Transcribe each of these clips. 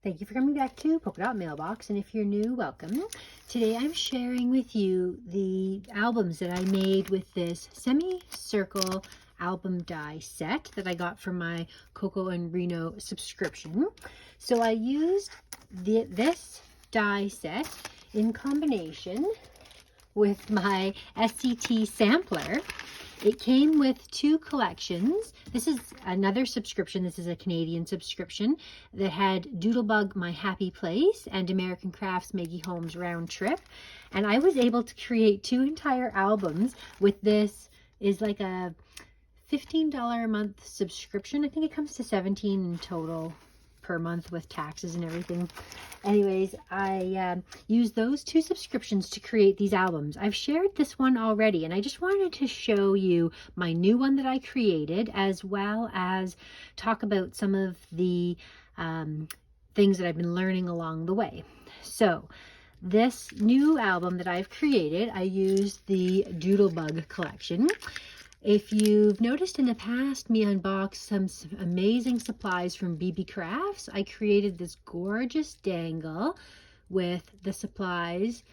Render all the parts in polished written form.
Thank you for coming back to Polka Dot Mailbox, and if you're new, welcome. Today I'm sharing with you the albums that I made with this semicircle album die set that I got from my Coco and Reno subscription. So I used this die set in combination with my SCT Sampler. It came with two collections. This is another subscription. This is a Canadian subscription that had Doodlebug, My Happy Place, and American Crafts, Maggie, Holmes, Round Trip. And I was able to create two entire albums with this. Is like a $15 a month subscription. I think it comes to $17 in total per month with taxes and everything. Anyways, I used those two subscriptions to create these albums. I've shared this one already, and I just wanted to show you my new one that I created, as well as talk about some of the things that I've been learning along the way. So this new album that I've created, I used the Doodlebug collection. If you've noticed in the past me unbox some amazing supplies from Beebeecraft, I created this gorgeous dangle with the supplies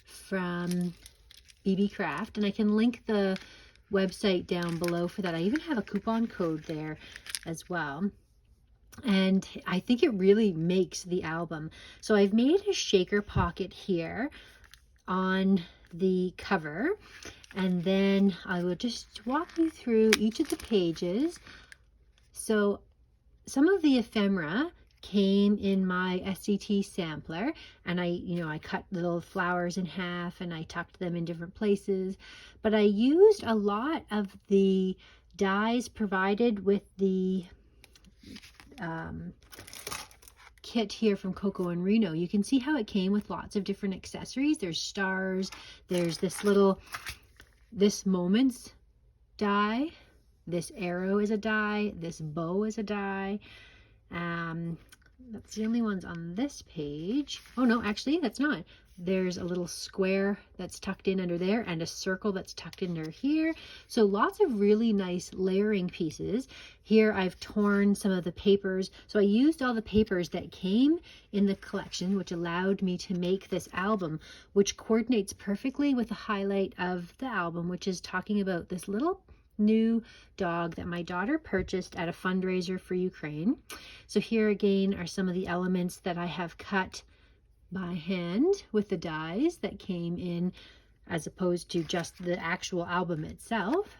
from Beebeecraft, and I can link the website down below for that. I even have a coupon code there as well. And I think it really makes the album. So I've made a shaker pocket here on the cover, and then I will just walk you through each of the pages. So some of the ephemera came in my SCT Sampler, and I cut little flowers in half and I tucked them in different places, but I used a lot of the dies provided with the kit here from Coco and Reno. You can see how it came with lots of different accessories. There's stars, there's this moments die, this arrow is a die, this bow is a die. That's the only ones on this page. Oh no, actually that's not. There's a little square that's tucked in under there and a circle that's tucked in under here. So lots of really nice layering pieces. Here I've torn some of the papers. So I used all the papers that came in the collection, which allowed me to make this album, which coordinates perfectly with the highlight of the album, which is talking about this little new dog that my daughter purchased at a fundraiser for Ukraine. So here again are some of the elements that I have cut by hand with the dies that came in, as opposed to just the actual album itself.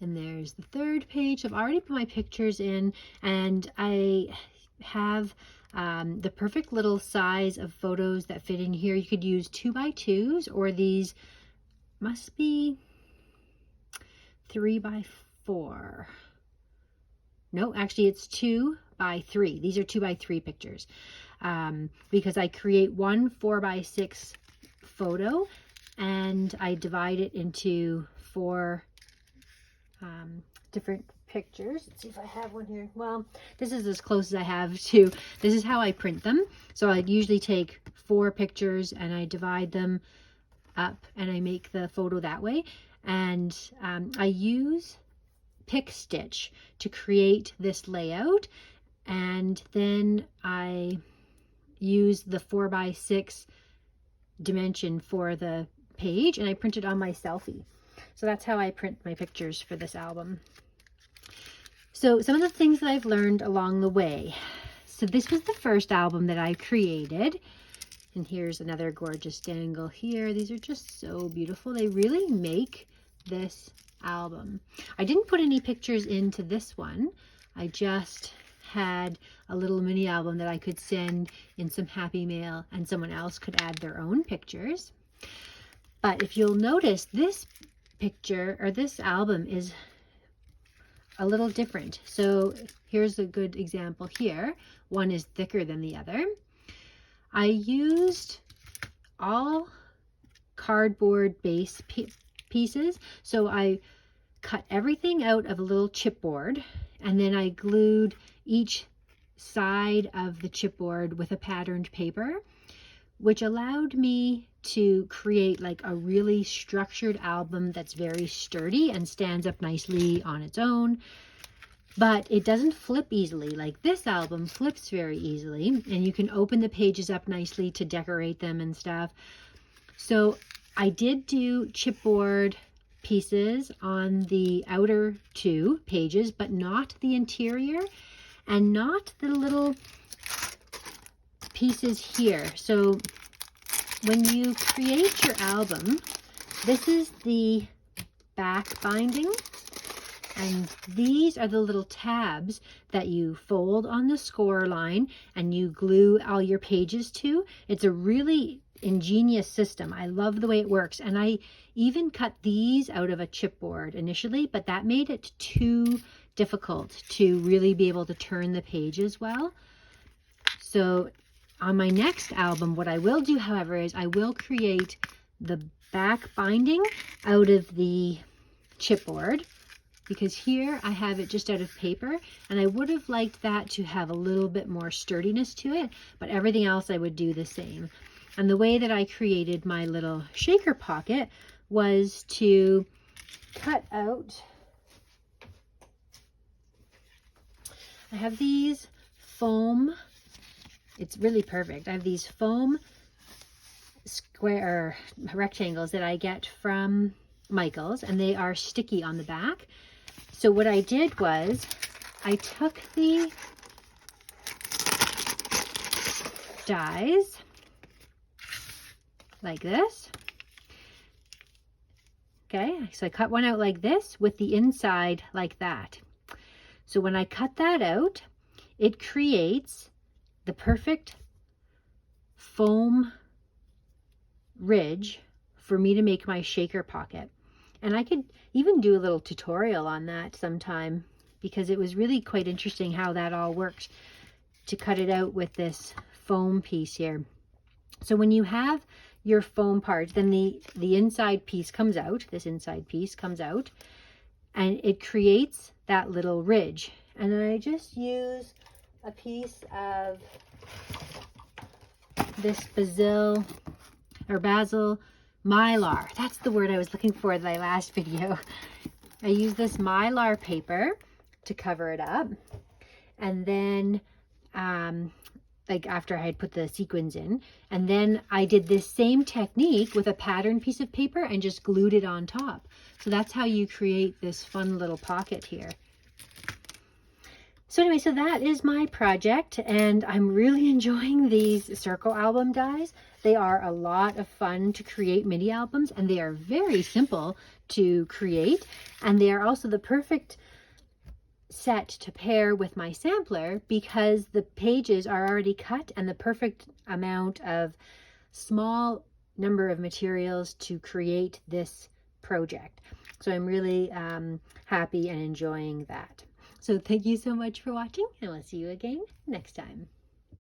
And there's the third page. I've already put my pictures in, and I have the perfect little size of photos that fit in here. You could use 2x2s, or these must be 3x4. No, actually it's 2x3. These are 2x3 pictures. Because I create one 4x6 photo and I divide it into 4 different pictures. Let's see if I have one here. Well, this is as close as I have to. This is how I print them. So I usually take 4 pictures and I divide them up and I make the photo that way. And I use pick stitch to create this layout, and then I use the 4x6 dimension for the page, and I print it on my selfie. So that's how I print my pictures for this album. So some of the things that I've learned along the way. So this was the first album that I created, and here's another gorgeous dangle here. These are just so beautiful. They really make this album. I didn't put any pictures into this one. I just had a little mini album that I could send in some happy mail, and someone else could add their own pictures. But if you'll notice, this picture or this album is a little different. So here's a good example here. One is thicker than the other. I used all cardboard base pieces. So I cut everything out of a little chipboard, and then I glued each side of the chipboard with a patterned paper, which allowed me to create like a really structured album that's very sturdy and stands up nicely on its own. but it doesn't flip easily. Like this album flips very easily, and you can open the pages up nicely to decorate them and stuff. So I did do chipboard pieces on the outer 2 pages, but not the interior and not the little pieces here. So when you create your album, this is the back binding, and these are the little tabs that you fold on the score line and you glue all your pages to. It's a really ingenious system. I love the way it works, and I even cut these out of a chipboard initially, but that made it too difficult to really be able to turn the pages well. So on my next album, what I will do, however, is I will create the back binding out of the chipboard, because here I have it just out of paper, and I would have liked that to have a little bit more sturdiness to it, but everything else I would do the same. And the way that I created my little shaker pocket was to cut out, I have these foam, it's really perfect. I have these foam square rectangles that I get from Michael's, and they are sticky on the back. So what I did was I took the dies like this. Okay, so I cut one out like this with the inside like that. So when I cut that out, it creates the perfect foam ridge for me to make my shaker pocket. And I could even do a little tutorial on that sometime, because it was really quite interesting how that all worked to cut it out with this foam piece here. So when you have your foam part, then the inside piece comes out, this inside piece comes out, and it creates that little ridge. And then I just use a piece of this basil mylar. That's the word I was looking for in my last video. I use this mylar paper to cover it up. And then, like after I had put the sequins in, and then I did this same technique with a pattern piece of paper and just glued it on top. So that's how you create this fun little pocket here. So anyway, so that is my project, and I'm really enjoying these circle album dies. They are a lot of fun to create mini albums, and they are very simple to create, and they are also the perfect set to pair with my sampler, because the pages are already cut and the perfect amount of small number of materials to create this project. So I'm really happy and enjoying that. So thank you so much for watching, and we'll see you again next time.